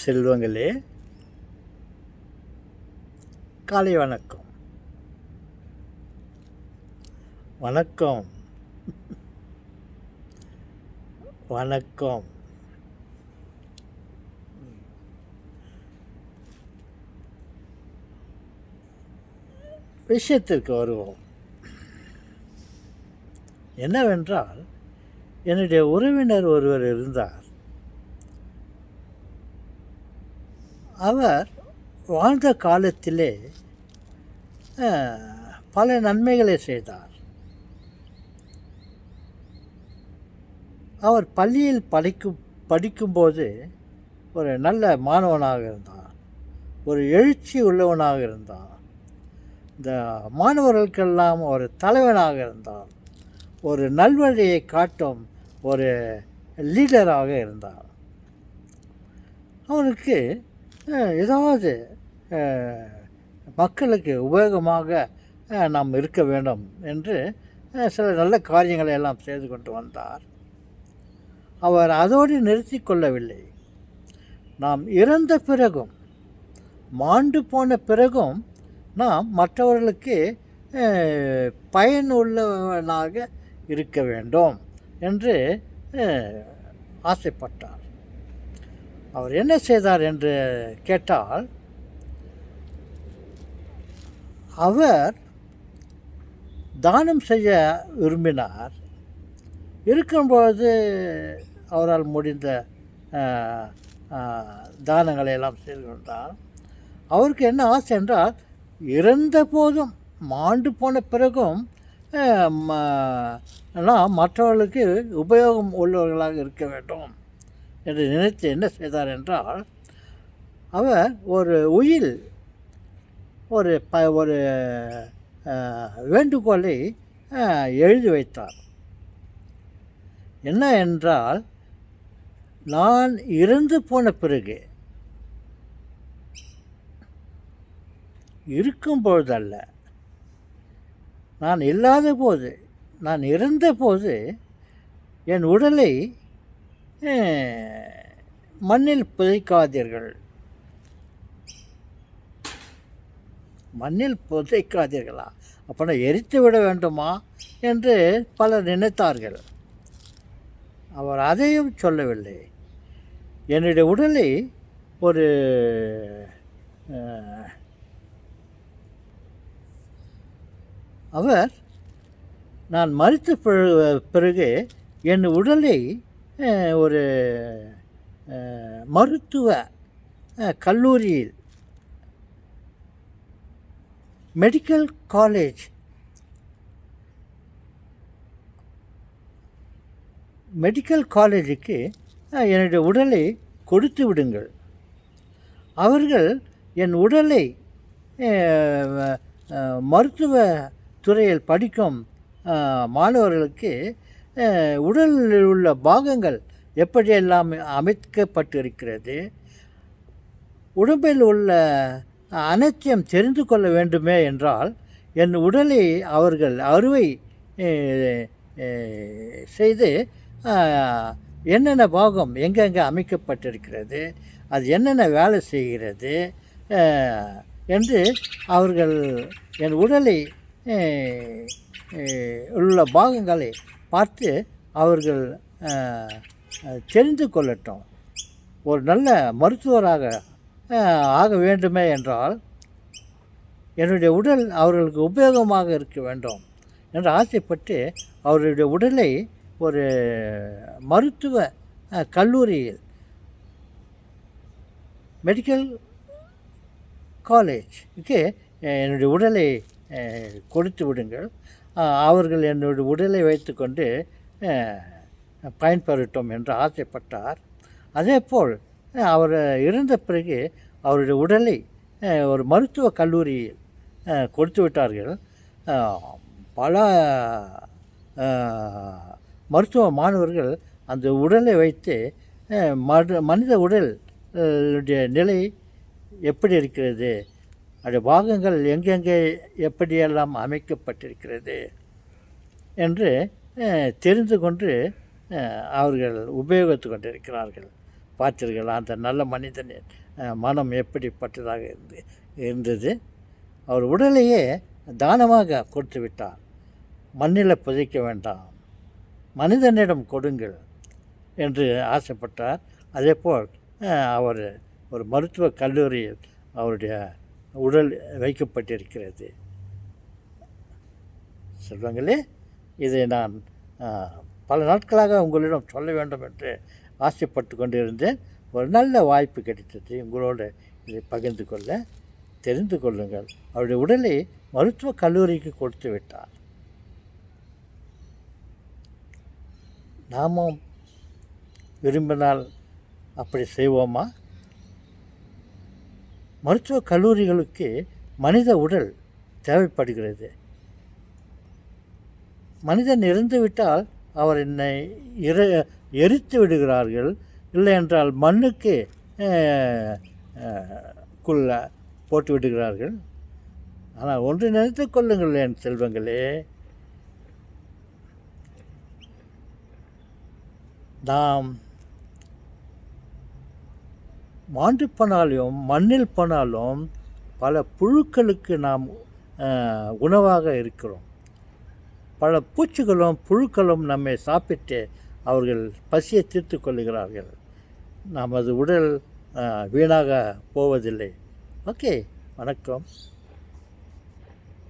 செல்வங்களே, காலை வணக்கம். வணக்கம் வணக்கம். விஷயத்திற்கு வருவோம். என்னவென்றால், என்னுடைய உறவினர் ஒருவர் இருந்தார். அவர் வாழ்ந்த காலத்திலே பல நன்மைகளை செய்தார். அவர் பள்ளியில் படிக்கும்போது ஒரு நல்ல மாணவனாக இருந்தார். ஒரு எழுச்சி உள்ளவனாக இருந்தார். இந்த மாணவர்களுக்கெல்லாம் ஒரு தலைவனாக இருந்தார். ஒரு நல்வழியை காட்டும் ஒரு லீடராக இருந்தார். அவனுக்கு ஏதாவது மக்களுக்கு உபயோகமாக நாம் இருக்க வேண்டும் என்று சில நல்ல காரியங்களை எல்லாம் செய்து கொண்டு வந்தார். அவர் அதோடு நிறுத்தி கொள்ளவில்லை. நாம் இறந்த பிறகும், மாண்டு போன பிறகும் நாம் மற்றவர்களுக்கு பயனுள்ளவனாக இருக்க வேண்டும் என்று ஆசைப்பட்டார். அவர் என்ன செய்தார் என்று கேட்டால், அவர் தானம் செய்ய விரும்பினார். இருக்கும்பொழுது அவரால் முடிந்த தானங்களை எல்லாம் செய்து கொண்டார். அவருக்கு என்ன ஆசை என்றால், இறந்த போதும் மாண்டு போன பிறகும் நாம் மற்றவர்களுக்கு உபயோகம் உள்ளவர்களாக இருக்க வேண்டும் என்று நினைத்து என்ன செய்தார் என்றால், அவர் ஒரு உயில் ஒரு வேண்டுகோளை எழுதி வைத்தார். என்ன என்றால், நான் இறந்து போன பிறகு, இருக்கும் பொழுதல்ல, நான் இல்லாத போது, நான் இறந்த போது என் உடலை மண்ணில் புதைக்காதீர்கள், மண்ணில் புதைக்காதீர்களா? அப்படின்னா எரித்து விட வேண்டுமா என்று பலர் நினைத்தார்கள். அவர் அதையும் சொல்லவில்லை. என்னுடைய உடலை ஒரு அவர் நான் மரித்த பிறகு என் உடலை ஒரு மருத்துவ கல்லூரியில், மெடிக்கல் காலேஜுக்கு என்னுடைய உடலை கொடுத்து விடுங்கள். அவர்கள் என் உடலை மருத்துவ துறையில் படிக்கும் மாணவர்களுக்கு உடலில் உள்ள பாகங்கள் எப்படியெல்லாம் அமைக்கப்பட்டிருக்கிறது, உடம்பில் உள்ள அனைத்தையும் தெரிந்து கொள்ள வேண்டுமே என்றால், என் உடலை அவர்கள் அறுவை செய்து என்னென்ன பாகம் எங்கெங்கே அமைக்கப்பட்டிருக்கிறது, அது என்னென்ன வேலை செய்கிறது என்று அவர்கள் என் உடலை உள்ள பாகங்களை பார்த்து அவர்கள் தெரிந்து கொள்ளட்டும். ஒரு நல்ல மருத்துவராக ஆக வேண்டுமே என்றால், என்னுடைய உடல் அவர்களுக்கு உபயோகமாக இருக்க வேண்டும் என்று ஆசைப்பட்டு அவருடைய உடலை ஒரு மருத்துவ கல்லூரியில், மெடிக்கல் காலேஜுக்கு என்னுடைய உடலை கொடுத்து விடுங்கள். அவர்கள் என்னுடைய உடலை வைத்துக்கொண்டு பயன்பெறட்டும் என்று ஆசைப்பட்டார். அதேபோல் அவர் இறந்த பிறகு அவருடைய உடலை ஒரு மருத்துவ கல்லூரியில் கொடுத்து விட்டார்கள். பல மருத்துவ மாணவர்கள் அந்த உடலை வைத்து மனித உடலுடைய நிலை எப்படி இருக்கிறது, அது பாகங்கள் எங்கெங்கே எப்படியெல்லாம் அமைக்கப்பட்டிருக்கிறது என்று தெரிந்து கொண்டு அவர்கள் உபயோகித்து கொண்டிருக்கிறார்கள். பார்த்தீர்களா? அந்த நல்ல மனிதனின் மனம் எப்படிப்பட்டதாக இருந்தது. அவர் உடலையே தானமாக கொடுத்து விட்டார். மண்ணில் புதைக்க வேண்டாம், மனிதனிடம் கொடுங்கள் என்று ஆசைப்பட்டார். அதேபோல் அவர் ஒரு மருத்துவக் கல்லூரியில் அவருடைய உடல் வைக்கப்பட்டிருக்கிறது. செல்வங்களே, இதை நான் பல நாட்களாக உங்களிடம் சொல்ல வேண்டும் என்று ஆசைப்பட்டு கொண்டிருந்தேன். ஒரு நல்ல வாய்ப்பு கிடைத்தது உங்களோடு இதை பகிர்ந்து கொள்ள. தெரிந்து கொள்ளுங்கள், அவருடைய உடலை மருத்துவக் கல்லூரிக்கு கொடுத்து விட்டார். நாமும் விரும்பினால் அப்படி செய்வோமா? மருத்துவக் கல்லூரிகளுக்கு மனித உடல் தேவைப்படுகிறது. மனிதன் இறந்துவிட்டால் அவர் என்னை எரித்து விடுகிறார்கள், இல்லை என்றால் மண்ணுக்கு குள்ள போட்டு விடுகிறார்கள். ஆனால் ஒன்று நினைத்து கொள்ளுங்கள் என் செல்வங்களே, நாம் மாண்டு போனாலும் மண்ணில் போனாலும் பல புழுக்களுக்கு நாம் உணவாக இருக்கிறோம். பல பூச்சிகளும் புழுக்களும் நம்மை சாப்பிட்டு அவர்கள் பசியை தீர்த்து கொள்ளுகிறார்கள். நமது உடல் வீணாக போவதில்லை. ஓகே, வணக்கம்.